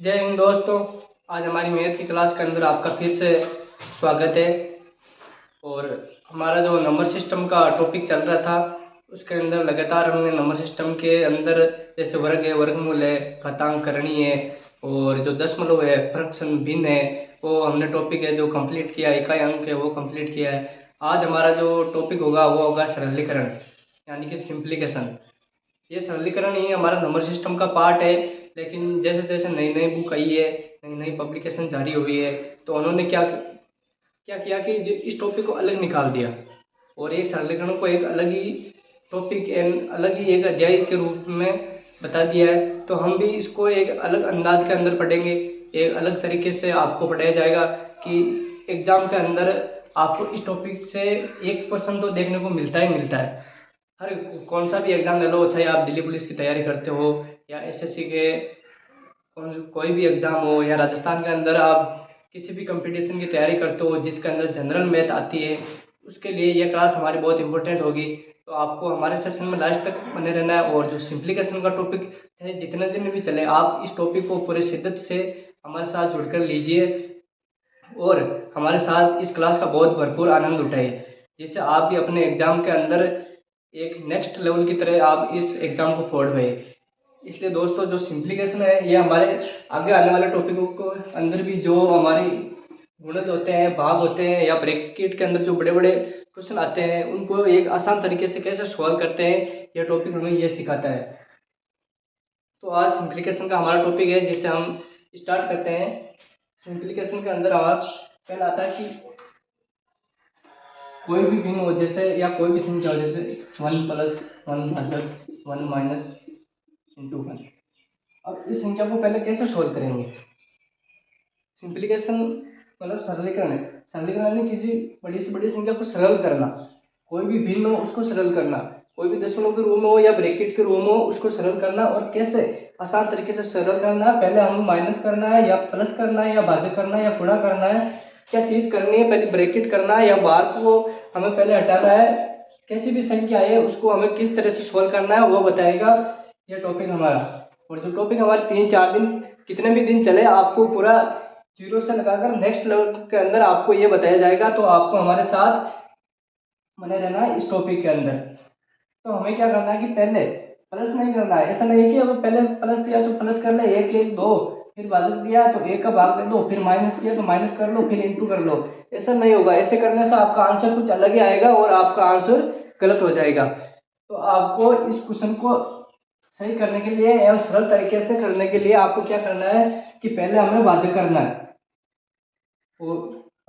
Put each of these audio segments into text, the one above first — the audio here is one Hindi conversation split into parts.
जय हिंद दोस्तों। आज हमारी मैथ की क्लास के अंदर आपका फिर से स्वागत है। और हमारा जो नंबर सिस्टम का टॉपिक चल रहा था उसके अंदर लगातार हमने नंबर सिस्टम के अंदर जैसे वर्ग है, वर्गमूल है, घातांक करनी है और जो दशमलव है, फ्रैक्शन, भिन्न है, वो हमने टॉपिक है जो कंप्लीट किया, इकाई अंक है वो कंप्लीट किया है। आज हमारा जो टॉपिक होगा वो होगा सरलीकरण यानी कि सिंप्लीकेशन। ये सरलीकरण ही हमारा नंबर सिस्टम का पार्ट है। लेकिन जैसे जैसे नई नई बुक आई है, नई नई पब्लिकेशन जारी हुई है, तो उन्होंने क्या क्या किया कि इस टॉपिक को अलग निकाल दिया और एक सरलीकरण को एक अलग ही टॉपिक एंड अलग ही एक अध्याय के रूप में बता दिया है। तो हम भी इसको एक अलग अंदाज के अंदर पढ़ेंगे, एक अलग तरीके से आपको पढ़ाया जाएगा कि एग्ज़ाम के अंदर आपको इस टॉपिक से 1% तो देखने को मिलता ही मिलता है। हर कौन सा भी एग्ज़ाम ले लो, चाहे आप दिल्ली पुलिस की तैयारी करते हो या एसएससी के कोई भी एग्ज़ाम हो, या राजस्थान के अंदर आप किसी भी कंपटीशन की तैयारी करते हो जिसके अंदर जनरल मैथ आती है, उसके लिए ये क्लास हमारी बहुत इंपॉर्टेंट होगी। तो आपको हमारे सेशन में लास्ट तक बने रहना है। और जो सिंप्लीकेशन का टॉपिक चाहे जितने दिन भी चले, आप इस टॉपिक को पूरे शिद्दत से हमारे साथ जुड़कर लीजिए और हमारे साथ इस क्लास का बहुत भरपूर आनंद उठाइए, जिससे आप भी अपने एग्ज़ाम के अंदर एक नेक्स्ट लेवल की तरह आप इस एग्ज़ाम को फोड़ पाए। इसलिए दोस्तों, जो सिंप्लीकेशन है ये हमारे आगे आने वाले टॉपिकों को अंदर भी जो हमारी गुणज होते हैं, भाग होते हैं, या ब्रैकेट के अंदर जो बड़े बड़े क्वेश्चन आते हैं उनको एक आसान तरीके से कैसे सॉल्व करते हैं, यह टॉपिक हमें ये सिखाता है। तो आज सिंप्लीकेशन का हमारा टॉपिक है जिसे हम स्टार्ट करते हैं। सिंप्लीकेशन के अंदर हमारा पहला आता है कि कोई भी भिन्न हो, जैसे या कोई भी संख्या हो, जैसे 1+1 -1 अब इस संख्या को पहले कैसे सोल्व करेंगे। सिंप्लीकेशन मतलब सरलीकरण है। सरलीकरण यानी किसी बड़ी से बड़ी संख्या को सरल करना, कोई भी भिन्न हो उसको सरल करना, कोई भी दशमलव के रूप में हो या ब्रैकेट के रूप में हो उसको सरल करना। और कैसे आसान तरीके से सरल करना है, पहले हमें माइनस करना है या प्लस करना है या भाजक करना है या गुणा करना है, क्या चीज़ करनी है, पहले ब्रैकेट करना है या बार को हमें पहले हटाना है, कैसी भी संख्या है उसको हमें किस तरह से सोल्व करना है वो बताएगा यह टॉपिक हमारा। और जो टॉपिक हमारे 3-4 दिन कितने भी दिन चले, आपको पूरा जीरो से लगाकर नेक्स्ट लेवल के अंदर आपको ये बताया जाएगा। तो आपको हमारे साथ बने रहना है इस टॉपिक के अंदर। तो हमें क्या करना है कि पहले प्लस नहीं करना है। ऐसा नहीं कि अब पहले प्लस दिया तो प्लस कर ले, 1 1 2, फिर भाजक दिया तो 1 का भाग दे दो, फिर माइनस किया तो माइनस कर लो, फिर इंटू कर लो। ऐसा नहीं होगा। ऐसे करने से आपका आंसर कुछ अलग ही आएगा और आपका आंसर गलत हो जाएगा। तो आपको इस क्वेश्चन को सही करने के लिए एवं सरल तरीके से करने के लिए आपको क्या करना है कि पहले हमें भाजक करना है, और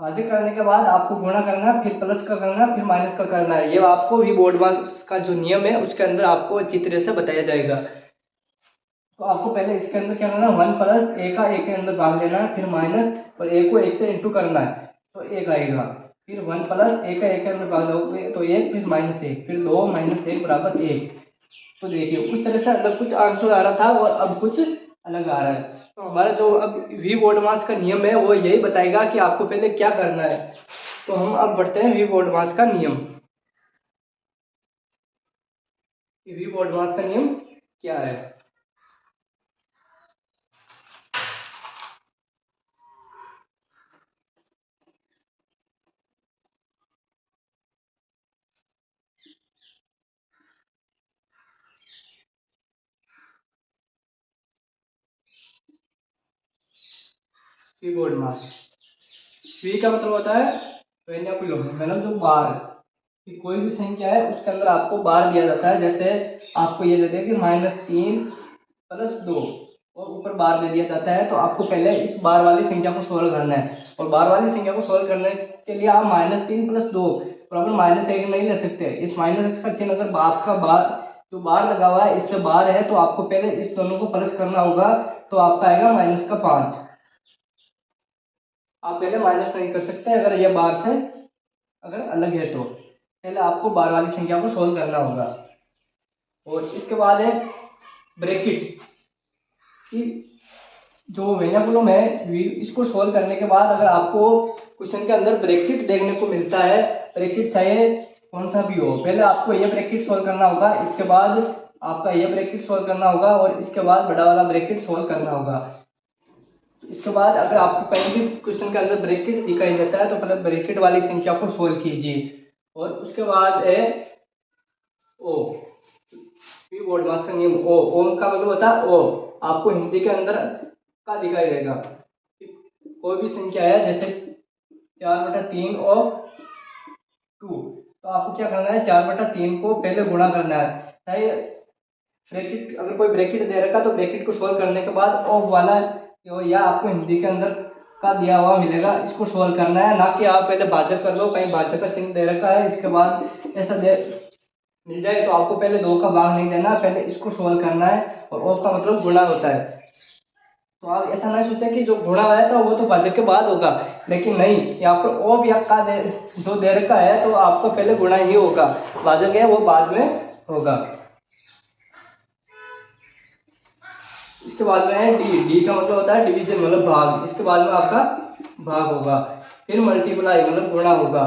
भाजक करने के बाद आपको गुणा करना है, फिर प्लस का करना है, फिर माइनस का करना है। ये आपको वी बोर्ड मास का जो नियम है उसके अंदर आपको अच्छी तरह से बताया जाएगा। तो आपको पहले इसके अंदर क्या करना है, 1 + a का a के अंदर भाग देना है, फिर माइनस और a को 1 से इंटू करना है तो 1 आएगा। फिर 1 + a का a के अंदर भाग दोगे तो 1, फिर -1, फिर 2 - 1 = 1। तो देखिए उस तरह से अलग कुछ आंसर आ रहा था और अब कुछ अलग आ रहा है। तो हमारा जो अब वी बोर्ड मास का नियम है वो यही बताएगा कि आपको पहले क्या करना है। तो हम अब बढ़ते हैं वी बोर्ड मास का नियम। वी बोर्ड मास का नियम क्या है। वी बोर्ड मास, वी का मतलब होता है वेन्याकुलम, मतलब जो बार कि कोई भी संख्या है उसके अंदर आपको बार दिया जाता है। जैसे आपको ये देते हैं कि -3 + 2 और ऊपर बार दे दिया जाता है। तो आपको पहले इस बार वाली संख्या को सोल्व करना है, और बार वाली संख्या को सोल्व करने के लिए आप -3 + 2 बराबर -1 नहीं ले सकते। इस माइनस का चिन्ह अगर आपका बार जो बार लगा हुआ है इससे बार है तो आपको पहले इस दोनों को प्लस करना होगा, तो आपका आएगा -5। आप पहले माइनस नहीं कर सकते अगर ये बार से अगर अलग है तो पहले आपको बार वाली संख्या को सोल्व करना होगा। और इसके बाद है ब्रैकेट कि जो वेरिएबल है इसको सोल्व करने के बाद अगर आपको क्वेश्चन के अंदर ब्रैकेट देखने को मिलता है, ब्रैकेट चाहे कौन सा भी हो, पहले आपको ये ब्रैकेट सोल्व करना होगा, इसके बाद आपका ये ब्रैकेट सोल्व करना होगा और इसके बाद बड़ा वाला ब्रैकेट सोल्व करना होगा। इसके बाद अगर आपको कहीं भी क्वेश्चन के अंदर ब्रैकेट दिखाई देता है तो पहले ब्रैकेट वाली संख्या को सोल्व कीजिए, और उसके बाद है ओ, पी बोर्ड मास का नियम ओ, ओम का मतलब होता है ओ, आपको हिंदी के अंदर का दिखाई देगा। कोई भी संख्या है जैसे 4/3 और 2, तो आपको क्या करना है, 4/3 को पहले गुणा करना है, चाहे ब्रैकेट, अगर कोई ब्रैकेट दे रखा तो ब्रैकेट को सोल्व करने के बाद ऑफ वाला या आपको हिंदी के अंदर का दिया हुआ मिलेगा, इसको सोल्व करना है, ना कि आप पहले भाजक कर लो, कहीं भाजक का चिन्ह दे रखा है इसके बाद ऐसा दे मिल जाए तो आपको पहले 2 का भाग नहीं देना, पहले इसको सोल्व करना है, और ऑफ का मतलब गुणा होता है। तो आप ऐसा ना सोचें कि जो गुणा आया था वो तो भाजक के बाद होगा, लेकिन नहीं, यहाँ पर ऑफ या का जो दे रखा है तो आपको पहले गुणा ही होगा, भाजक है वो बाद में होगा। इसके बाद में है डी, डी का मतलब होता है डिवीजन मतलब भाग, इसके बाद में आपका भाग होगा, फिर मल्टीप्लाई मतलब गुणा होगा,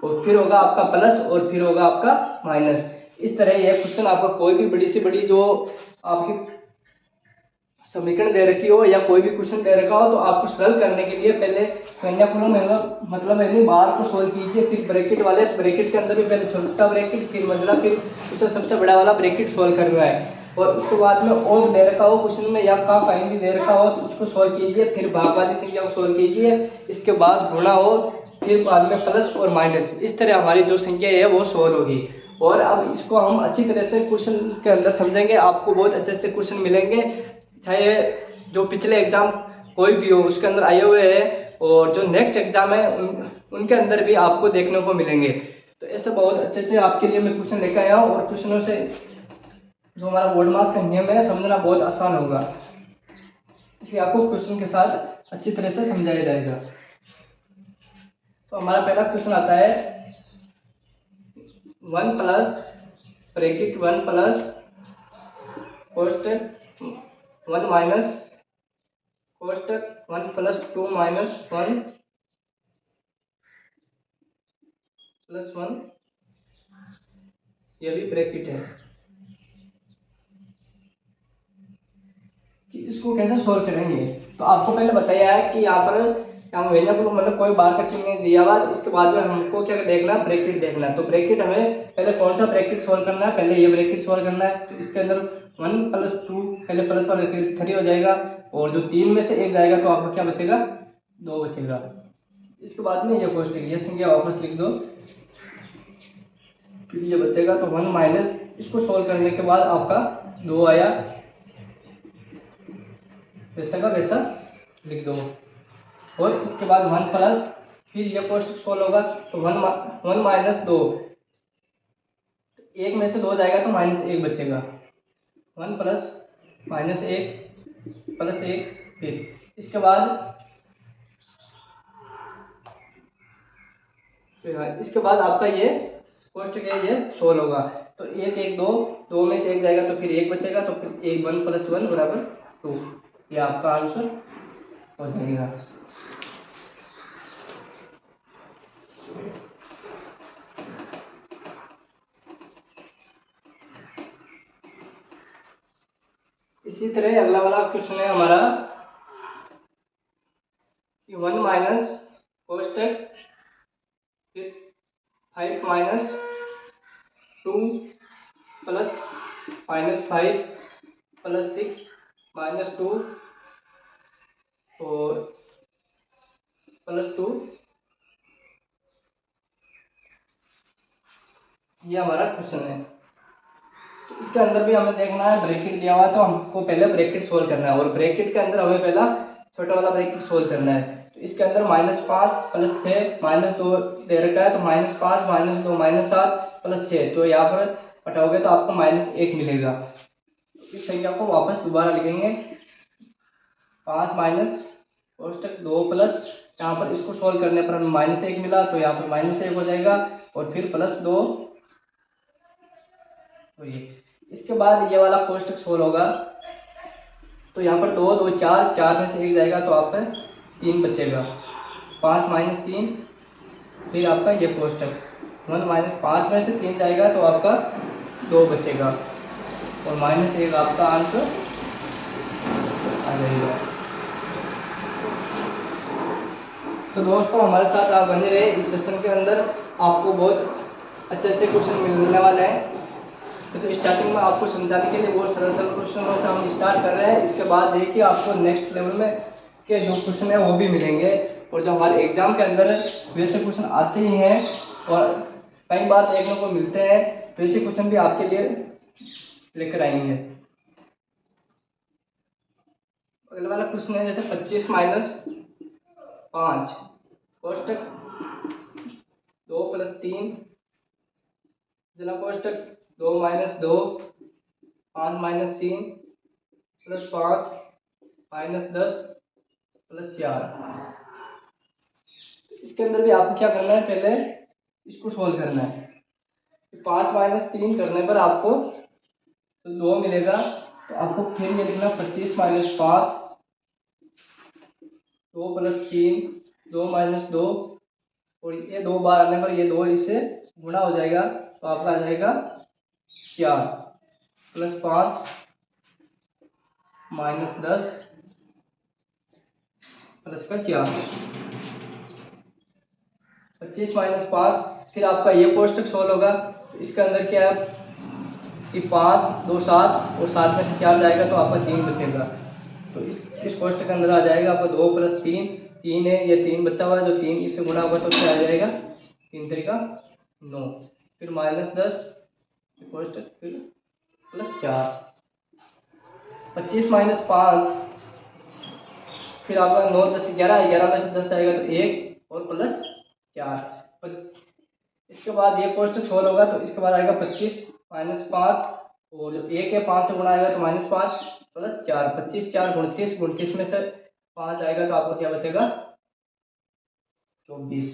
और फिर होगा आपका प्लस, और फिर होगा आपका माइनस। इस तरह यह क्वेश्चन आपका कोई भी बड़ी से बड़ी जो आपकी समीकरण दे रखी हो या कोई भी क्वेश्चन दे रखा हो तो आपको सॉल्व करने के लिए पहले मतलब यानी बाहर को सोल्व कीजिए, फिर ब्रैकेट वाले ब्रैकेट के अंदर भी पहले छोटा ब्रैकेट, फिर मंझला, फिर उससे सबसे बड़ा वाला ब्रैकेट सोल्व करना है, और उसके बाद में और दे रखा हो क्वेश्चन में या का कहीं भी दे रखा हो तो उसको सोल्व कीजिए, फिर भाग वाली संख्या को सोल्व कीजिए, इसके बाद गुणा हो, फिर बाद में प्लस और माइनस, इस तरह हमारी जो संख्या है वो सोल्व होगी। और अब इसको हम अच्छी तरह से क्वेश्चन के अंदर समझेंगे, आपको बहुत अच्छे अच्छे क्वेश्चन मिलेंगे, चाहे जो पिछले एग्जाम कोई भी हो उसके अंदर आए हुए हैं, और जो नेक्स्ट एग्जाम है उनके अंदर भी आपको देखने को मिलेंगे। तो ऐसे बहुत अच्छे अच्छे आपके लिए मैं क्वेश्चन लेकर आया हूँ, और क्वेश्चनों से जो हमारा बोर्ड मास का नियम है समझना बहुत आसान होगा, इसलिए आपको क्वेश्चन के साथ अच्छी तरह से समझाया जाएगा। तो हमारा पहला क्वेश्चन आता है 1 प्लस ब्रैकेट 1 प्लस कोष्टक 1 माइनस कोष्टक 1 प्लस 2 माइनस 1 प्लस 1, यह भी ब्रैकेट है, कि इसको कैसे सोल्व करेंगे। तो आपको पहले बताया है कि यहाँ पर वेरिएबल मतलब कोई बार का चिन्ह नहीं दिया हुआ, इसके बाद में हमको क्या देखना है, ब्रैकेट देखना है। तो ब्रैकेट हमें पहले कौन सा ब्रैकेट सोल्व करना है, पहले ये ब्रैकेट सोल्व करना है। तो इसके अंदर 1 प्लस 2 पहले प्लस वाले 3 हो जाएगा, और जो 3 में से 1 जाएगा तो आपका क्या बचेगा, 2 बचेगा। इसके बाद में ये कोष्टक ये संख्या वापस लिख दो, फिर ये बचेगा, तो 1 माइनस, इसको सोल्व करने के बाद आपका 2 आया, वैसा का वैसा लिख दो, और इसके बाद 1 प्लस, फिर ये कोष्टक सोल्व होगा तो 1 माइनस 2, एक में से 2 जाएगा तो -1 बचेगा, 1 प्लस -1 प्लस 1, फिर इसके बाद आपका ये कोष्टक है ये सोल्व होगा। तो 1 1 2, 2 में से 1 जाएगा तो फिर 1 बचेगा, तो फिर 1 प्लस 1 बराबर 2, ये आपका आंसर हो जाएगा। इसी तरह अगला वाला क्वेश्चन है हमारा 1 माइनस कोष्टक फिर 5 माइनस 2 प्लस -5 प्लस 6 माइनस 2 और प्लस 2, ये हमारा क्वेश्चन है। तो इसके अंदर भी हमें देखना है, ब्रैकेट दिया हुआ है तो हमको पहले ब्रैकेट सोल्व करना है, और ब्रैकेट के अंदर हमें पहला छोटा वाला ब्रैकेट सोल्व करना है। तो इसके अंदर -5 प्लस 6 -2 दे रखा है, तो -5 -2 -7 प्लस 6, तो यहाँ पर हटाओगे तो आपको -1 मिलेगा। इस संख्या को वापस दोबारा लिखेंगे, 5 माइनस कोष्टक 2 प्लस, यहाँ पर इसको सोल्व करने पर हमें -1 मिला, तो यहाँ पर -1 हो जाएगा, और फिर प्लस 2, तो ये इसके बाद ये वाला कोष्टक सोल्व होगा, तो यहाँ पर 2 2 4, 4 में से 1 जाएगा तो आपका 3 बचेगा, 5 माइनस 3, फिर आपका ये कोष्टक 1 माइनस 5 में से 3 जाएगा तो आपका 2 बचेगा, और -1 आपका आंसर आ जाएगा। तो दोस्तों हमारे साथ आप बने रहे, इस सेशन के अंदर आपको बहुत अच्छे अच्छे क्वेश्चन मिलने वाले हैं। तो स्टार्टिंग में आपको समझाने के लिए बहुत सरल सरल क्वेश्चनों से हम स्टार्ट कर रहे हैं। इसके बाद देखिए आपको नेक्स्ट लेवल में के जो क्वेश्चन है वो भी मिलेंगे, और जो हमारे एग्जाम के अंदर वैसे क्वेश्चन आते ही हैं और कई बार देखने को मिलते हैं, वैसे क्वेश्चन भी आपके लिए लेकर आएंगे। अगला वाला क्वेश्चन है जैसे 25 माइनस 5 कोष्टक 2 प्लस 3 जिला कोष्टक 2 minus 2 5 minus 3 plus 5 minus 10 plus 4। इसके अंदर भी आपको क्या करना है, पहले इसको सोल्व करना है। 5 माइनस 3 करने पर आपको तो 2 मिलेगा, तो आपको फिर ये लिखना 25 माइनस 5 2 प्लस 3 2 माइनस 2, और ये 2 बार आने पर ये 2 इससे गुणा हो जाएगा, तो आपका आ जाएगा 4 प्लस 5 माइनस 10 प्लस का 4। 25 माइनस 5, फिर आपका ये कोष्टक सोल्व होगा। तो इसके अंदर क्या है कि 5 2 7 और 7 में से 4 जाएगा तो आपका 3 बचेगा। तो इस कोष्टक के अंदर आ जाएगा आपका 2 प्लस 3 3 है, ये 3 बचा हुआ है, जो 3 इससे गुणा होगा तो क्या आ जाएगा 3 तरीका 9, फिर माइनस 10 कोष्टक फिर प्लस 4। 25 माइनस 5, फिर आपका 9 10 11 11 में से 10 जाएगा तो 1 और प्लस 4। इसके बाद ये कोष्टक सोल्व होगा, तो इसके बाद आएगा 25 माइनस 5, और जो 1 है 5 से गुणा आएगा तो माइनस 5 प्लस 4। 25 4 29, 29 में से 5 आएगा तो आपको क्या बचेगा 24।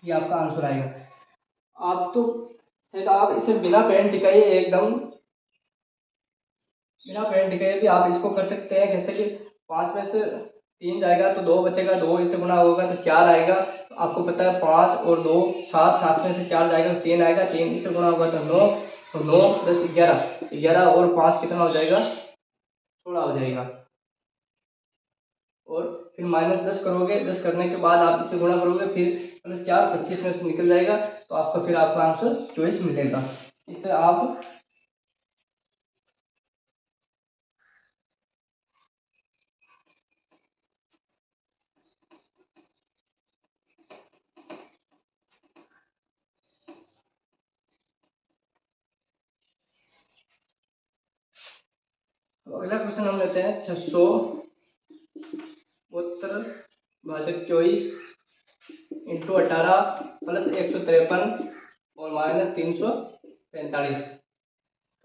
ये आपका आंसर आएगा। आप तो शायद आप इसे बिना पेन टिकाए एकदम बिना पेन टिकाए भी आप इसको कर सकते हैं। जैसे कि 5 में से 3 जाएगा तो 2 बचेगा, 2 इससे गुणा होगा तो 4 आएगा। तो आपको पता है 5 और 2 7, 7 में से 4 जाएगा तो 3 आएगा, 3 इससे गुणा होगा तो 9, तो 9 प्लस 11 11 और 5 कितना हो जाएगा 16 हो जाएगा। और फिर माइनस 10 करोगे, 10 करने के बाद आप इसे गुणा करोगे, फिर प्लस 4 25 में से निकल जाएगा, तो आपका फिर आपका आंसर 24 मिलेगा। इस तरह आप अगला क्वेश्चन हम लेते हैं 672 भाजक 24 इंटू 18 प्लस 153 और माइनस 345।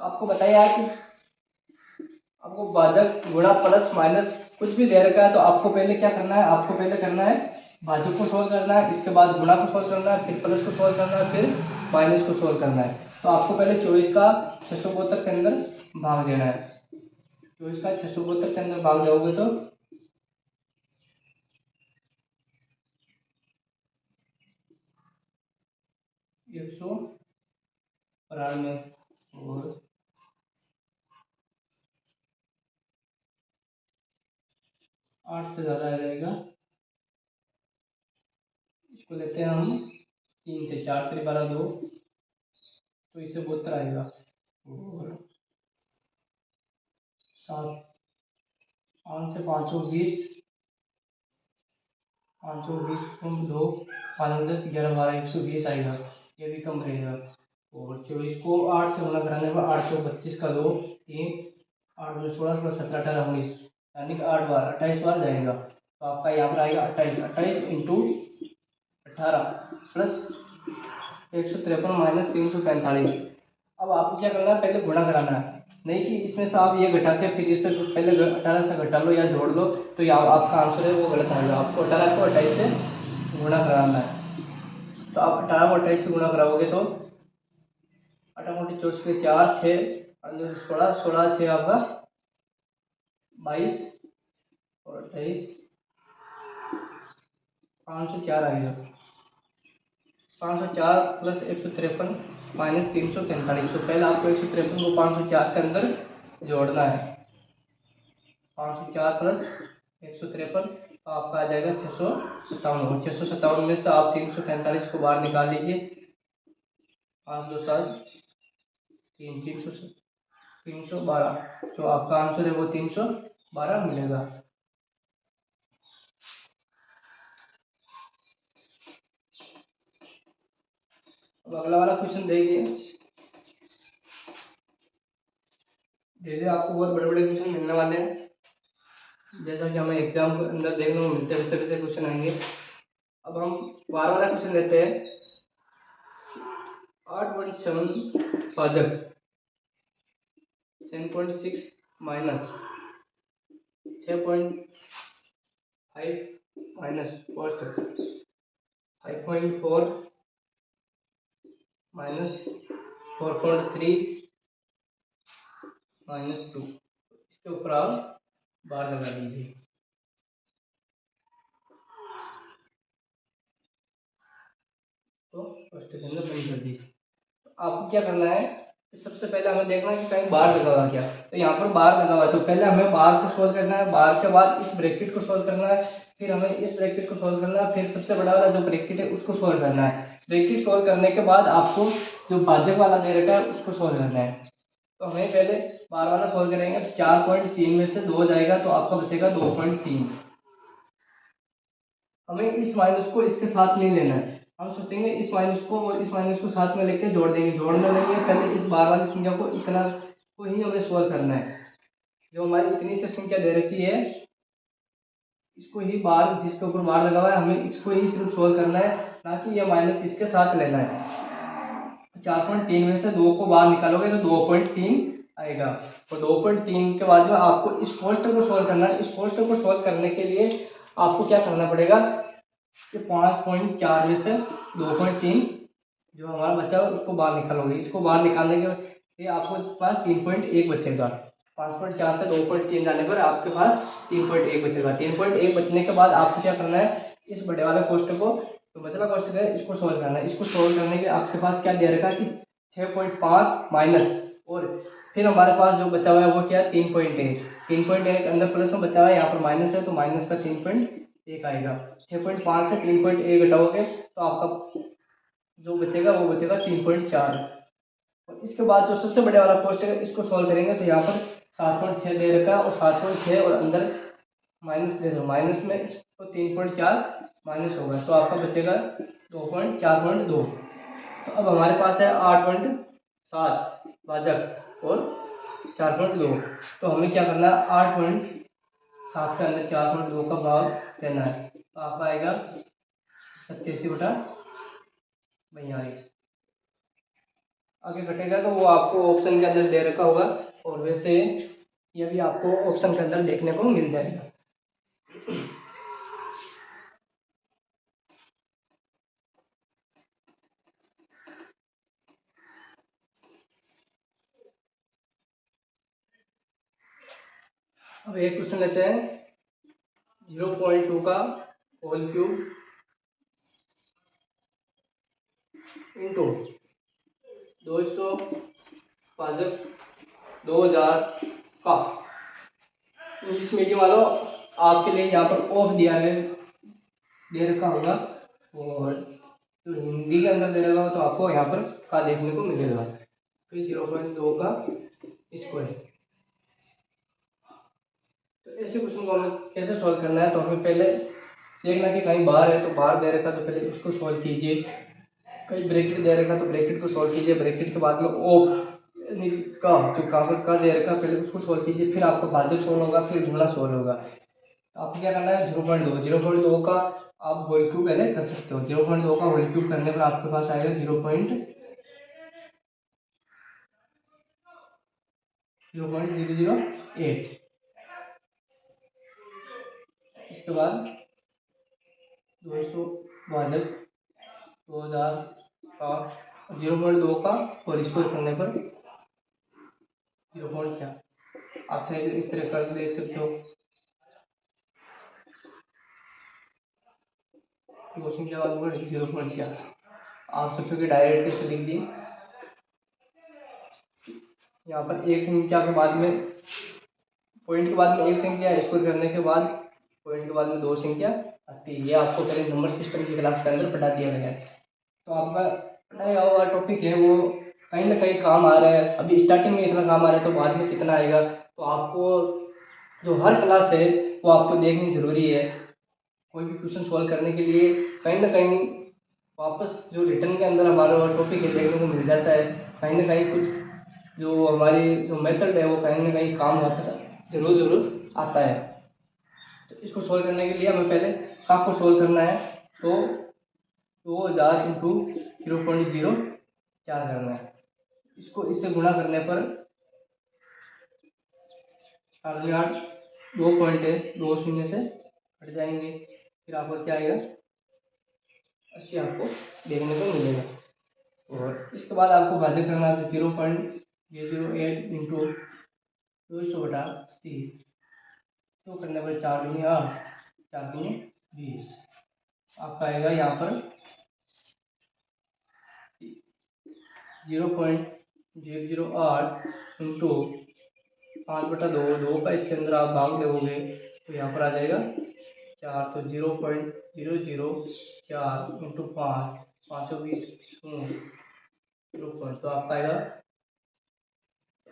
तो आपको बताया कि आपको भाजक गुणा प्लस माइनस कुछ भी दे रखा है, तो आपको पहले क्या करना है, आपको पहले करना है भाजक को सोल्व करना है, इसके बाद गुणा को सोल्व करना है, फिर प्लस को सोल्व करना है, फिर माइनस को सोल्व करना है। तो आपको पहले 24 का 672 के अंदर भाग देना है। 24 का 672 के अंदर भाग जाओगे तो एक सौ 92 और 8 से ज़्यादा आ जाएगा। इसको लेते हैं हम 3 से 4 3 12 2, तो इससे 72 आएगा। और 7 5 से 520 2 5 10 11 12 120 आएगा, ये भी कम रहेगा। और 24 को 8 से गुणा कराने पर 8 32 का 2 3 8 2 16 16 17 18 19, यानी कि 8 बार 28 बार जाएगा। तो आपका यहाँ पर आएगा 28 28 इंटू 18 प्लस 153 माइनस 345। अब आपको क्या करना है, पहले गुणा कराना है, नहीं कि इसमें से आप ये घटा के फिर इससे पहले 18 से घटा लो या जोड़ लो, तो यहाँ आपका आंसर है वो गलत आएगा। आपको 18 को 28 से गुणा कराना है। तो आप 18 को 28 से गुणा कराओगे तो 18 मोटी 24 के 4 6 16 16 6 आपका 22 और 28 504 आएगा। 504 प्लस 153 माइनस 345। तो पहले आपको 153 को 504 के अंदर जोड़ना है। 504 प्लस 153 तो आपका आ जाएगा 657। 657 में से आप 343 को बाहर निकाल लीजिए। 5 2 7 3 312, तो आपका आंसर है वो 312 मिलेगा। अब अगला वाला क्वेश्चन देखिए। धीरे आपको बहुत बड़े बड़े क्वेश्चन मिलने वाले हैं, जैसा कि हमें एग्जाम के अंदर देखने को मिलते हैं वैसे वैसे क्वेश्चन आएंगे। अब हम 12 वाला क्वेश्चन लेते हैं। 8.7 भाजक 10.6 माइनस 6.5 माइनस कोष्टक 5.4 माइनस 4.3 माइनस 2, इसके ऊपर आप बार लगा दीजिए। तो कोष्टक के अंदर बंद कर दीजिए। आपको क्या करना है, सबसे पहले हमें देखना है कि कहीं बार लगा हुआ क्या। तो यहाँ पर बार लगा हुआ है, तो पहले हमें बार को सोल्व करना है। बार के बाद इस ब्रैकेट को सोल्व करना है, फिर हमें इस ब्रैकेट को सोल्व करना है, फिर सबसे बड़ा वाला जो ब्रैकेट है उसको सोल्व करना है। ब्रैकेट सोल्व करने के बाद आपको जो भाजक वाला दे रखा है उसको सोल्व करना है। तो हमें पहले बार वाला सोल्व करेंगे, तो 4.3 में से 2 जाएगा तो आपका बचेगा 2.3। हमें इस माइनस को इसके साथ नहीं लेना है, हम सोचेंगे इस माइनस को और इस माइनस को साथ में लेके जोड़ देंगे। जोड़ना नहीं है, पहले इस बार वाली संख्या को इतना को ही हमें सोल्व करना है। जो हमारी इतनी से संख्या दे रखी है इसको ही बार, जिसके ऊपर बार लगा हुआ है हमें इसको ही सिर्फ सोल्व करना है, ना कि ये माइनस इसके साथ लेना है। 4.3 में से 2 को बाहर निकालोगे तो 2.3 आएगा। और 2.3 के बाद में आपको इस कोष्टक को सोल्व करना है। इस कोष्टक को सोल्व करने के लिए आपको क्या करना पड़ेगा कि 5.4 में से 2.3 जो हमारा बचा है उसको बाहर निकालोगे। इसको बाहर निकालने के लिए आपको पास 3.1 बचेगा। 5.4 से 2.3 जाने पर आपके पास 3.1 बचेगा। 3.1 बचने के बाद आपको क्या करना है, इस बड़े वाले कोष्टक को, तो बचला कोष्टक है, इसको सोल्व करना है। इसको सोल्व करने के आपके पास क्या दे रखा है कि 6.5 माइनस, और फिर हमारे पास जो बचा हुआ है वो क्या है 3.1। 3.1 अंदर प्लस में बचा हुआ है, यहाँ पर माइनस है तो माइनस का 3.1 आएगा। 6.5 से 3.1 घटाओगे तो आपका जो बचेगा वो बचेगा 3.4। और इसके बाद जो सबसे बड़े वाला कोष्टक है इसको सोल्व करेंगे, तो यहाँ पर 7.6 दे रखा है और 7.6 और अंदर माइनस दे दो, माइनस में तो 3.4 माइनस होगा तो आपका बचेगा 2.4.2। तो अब हमारे पास है 8.7 भाजक और 4.2। तो हमें क्या करना है, 8.7 के अंदर 4.2 का भाग देना है, तो आपका आएगा 87/42। आगे घटेगा तो वो आपको ऑप्शन के अंदर दे रखा होगा, और वैसे ये भी आपको ऑप्शन के अंदर देखने को मिल जाएगा। अब एक क्वेश्चन लेते हैं। 0.2 का होल क्यूब इंटू 200 भाजक 2000 का। इंग्लिश मीडियम वालों आपके लिए यहाँ पर ऑफ दिया है, दे रखा होगा, और जो हिंदी के अंदर दे रखा होगा तो आपको यहाँ पर का देखने को मिलेगा। फिर 0.2 का स्क्वायर। तो ऐसे क्वेश्चन को हमें कैसे सॉल्व करना है, तो हमें पहले देखना कि कहीं बाहर है तो बाहर दे रखा तो पहले उसको सॉल्व कीजिए। कहीं ब्रैकेट दे रखा तो ब्रैकेट को सॉल्व कीजिए। ब्रैकेट के बाद में ऑफ का जो कागज का दे रखा पहले उसको सॉल्व कीजिए, फिर आपका भाजक सॉल्व होगा, फिर गुणा सॉल्व होगा। तो आपको क्या करना है, 0.2 का आप होल क्यूब पहले कर सकते हो। 0.2 का होल क्यूब करने पर आपके पास आएगा 0.008। इसके बाद 200 भाजक 2000 का 0.2 का होल स्क्वायर करने पर 0.4। आप चाहे इस तरह कर देख सकते हो। दो संख्या बाद में 0.4 आप सोचो कि डायरेक्ट कैसे लिख दिए। यहाँ पर एक संख्या के बाद में पॉइंट के बाद में एक संख्या स्क्वायर करने के बाद पॉइंट के बाद में 2 संख्या आती है। ये आपको पहले नंबर सिस्टम की क्लास के अंदर पढ़ा दिया गया है। तो आपका पढ़ाया हुआ टॉपिक है वो कहीं ना कहीं काम आ रहा है। अभी स्टार्टिंग में इतना काम आ रहा है तो बाद में कितना आएगा, तो आपको जो हर क्लास है वो आपको देखनी ज़रूरी है। कोई भी क्वेश्चन सॉल्व करने के लिए कहीं ना कहीं वापस जो रिटर्न के अंदर हमारा वो टॉपिक है देखने को मिल जाता है। कहीं ना कहीं कुछ जो हमारी जो मेथड है वो कहीं ना कहीं काम वापस ज़रूर आता है। तो इसको सॉल्व करने के लिए हमें पहले का को सॉल्व करना है। तो 2000 इंटू 0.04 करना है। इसको इससे गुणा करने पर 8 2 पॉइंट है, 2 शून्य से हट जाएंगे, फिर आपको क्या आएगा 80 आपको देखने को मिलेगा। और इसके बाद आपको भाज्य करना है तो 0.008 इंटू 200/80 तो करने पर 4 दूनी 8 4 दूनी 20 आपका आएगा यहाँ पर 0.008 इंटू 5/2। 2 का इसके अंदर आप भाग दोगे तो यहाँ पर आ जाएगा 4, तो 0.004 इंटू 5 520 0 तो आपका आएगा,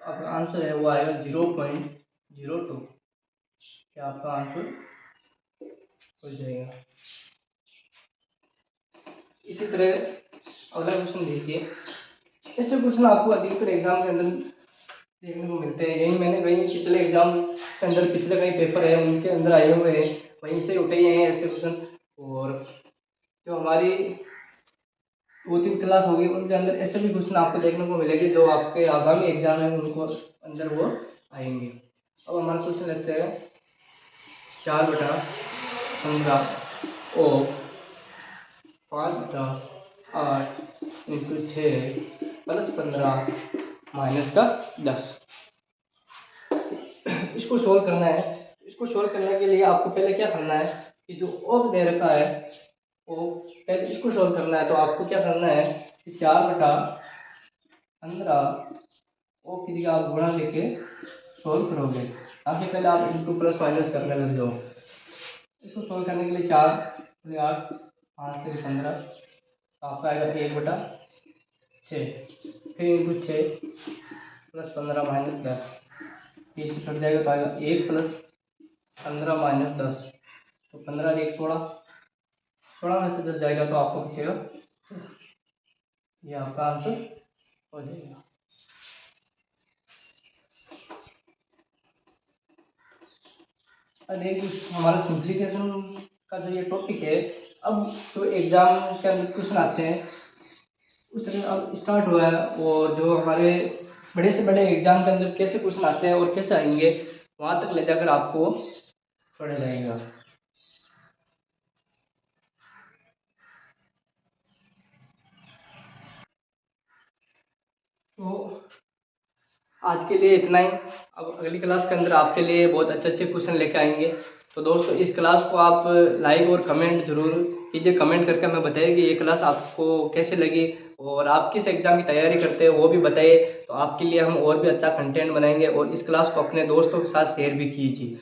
आपका आंसर है वो आएगा 0.02। क्या आपका आंसर हो जाएगा। इसी तरह अगला क्वेश्चन देखिए। ऐसे क्वेश्चन आपको अधिकतर एग्जाम के अंदर देखने को मिलते हैं। यही मैंने कहीं पिछले एग्जाम के अंदर पिछले कई पेपर है उनके अंदर आए हुए हैं, वहीं से उठे हैं ऐसे क्वेश्चन। और जो हमारी 2-3 क्लास होगी उनके अंदर ऐसे भी क्वेश्चन आपको देखने को मिलेंगे जो आपके आगामी एग्जाम है उनको अंदर वो आएंगे। अब हमारा क्वेश्चन लगता है 4/15 और 5/8 इंटू 6 प्लस 15 माइनस का 10। इसको सोल्व करना है। इसको सोल्व करने के लिए आपको पहले क्या करना है कि जो ऑफ दे रखा है वो पहले इसको सोल्व करना है। तो आपको क्या करना है कि 4/15 और की जगह आप गुणा लेके सोल्व करोगे, ताकि पहले आप इंटू प्लस माइनस करने लग जाओ। इसको सोल्व करने के लिए 4 8 5 से 15 आपका आएगा 1/6, फिर इंटू 6 प्लस 15 माइनस 10, ये से कट जाएगा तो आएगा 1 प्लस 15 माइनस 10, तो 15 1 16, 16 में से 10 जाएगा तो आपको बचेगा, ये आपका आंसर हो जाएगा। अरे हमारा सिंप्लीफिकेशन का जो ये टॉपिक है, अब जो एग्जाम के अंदर क्वेश्चन आते हैं उस तरह अब स्टार्ट हुआ है। और जो हमारे बड़े से बड़े एग्जाम के अंदर कैसे क्वेश्चन आते हैं और कैसे आएंगे वहाँ तक ले जाकर आपको पढ़ा जाएगा। तो आज के लिए इतना ही। अब अगली क्लास के अंदर आपके लिए बहुत अच्छे अच्छे क्वेश्चन लेके आएंगे। तो दोस्तों इस क्लास को आप लाइक और कमेंट जरूर कीजिए। कमेंट करके हमें बताइए कि ये क्लास आपको कैसे लगी और आप किस एग्ज़ाम की तैयारी करते हैं वो भी बताइए। तो आपके लिए हम और भी अच्छा कंटेंट बनाएंगे और इस क्लास को अपने दोस्तों के साथ शेयर भी कीजिए।